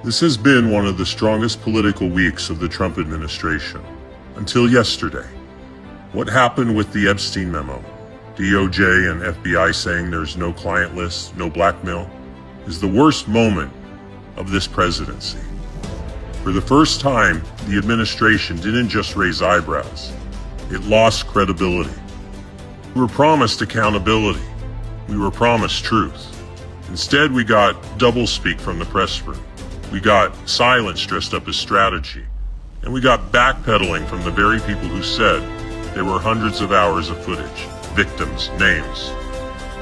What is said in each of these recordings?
This has been one of the strongest political weeks of the Trump administration. Until yesterday. What happened with the Epstein memo, DOJ and FBI saying there's no client list, no blackmail, is the worst moment of this presidency. For the first time, the administration didn't just raise eyebrows. It lost credibility. We were promised accountability. We were promised truth. Instead, we got doublespeak from the press room. We got silence dressed up as strategy. And we got backpedaling from the very people who said there were hundreds of hours of footage, victims, names.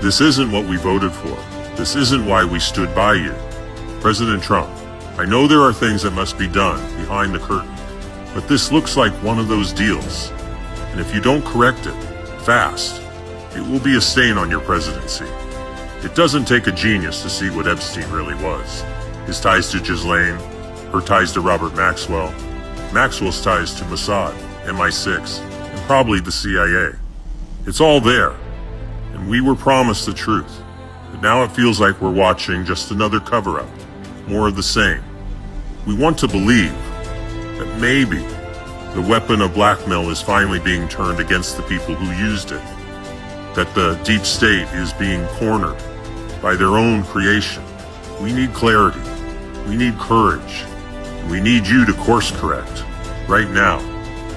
This isn't what we voted for. This isn't why we stood by you. President Trump, I know there are things that must be done behind the curtain, but this looks like one of those deals. And if you don't correct it fast, it will be a stain on your presidency. It doesn't take a genius to see what Epstein really was. His ties to Ghislaine, her ties to Robert Maxwell, Maxwell's ties to Mossad, MI6, and probably the CIA. It's all there, and we were promised the truth. But now it feels like we're watching just another cover-up, more of the same. We want to believe that maybe the weapon of blackmail is finally being turned against the people who used it, that the deep state is being cornered by their own creation. We need clarity. We need courage. And we need you to course correct right now,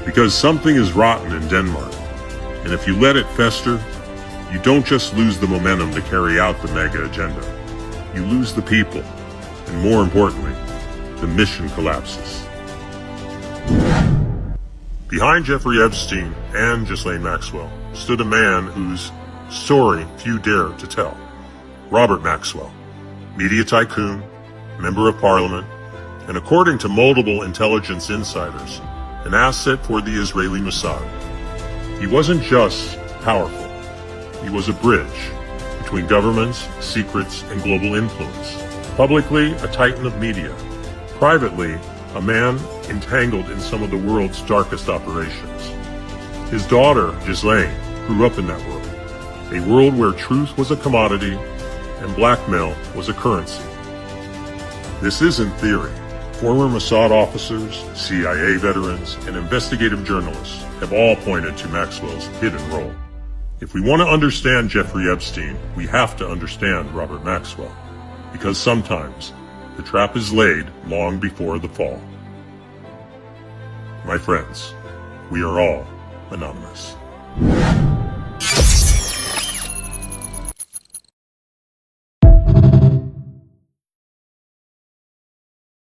because something is rotten in Denmark. And if you let it fester, you don't just lose the momentum to carry out the mega agenda. You lose the people. And more importantly, the mission collapses. Behind Jeffrey Epstein and Ghislaine Maxwell stood a man whose story few dare to tell. Robert Maxwell, media tycoon, member of parliament, and according to multiple intelligence insiders, an asset for the Israeli Mossad. He wasn't just powerful. He was a bridge between governments, secrets, and global influence. Publicly, a titan of media. Privately, a man entangled in some of the world's darkest operations. His daughter, Ghislaine, grew up in that world. A world where truth was a commodity and blackmail was a currency. This isn't theory. Former Mossad officers, CIA veterans, and investigative journalists have all pointed to Maxwell's hidden role. If we want to understand Jeffrey Epstein, we have to understand Robert Maxwell. Because sometimes the trap is laid long before the fall. My friends, we are all anonymous.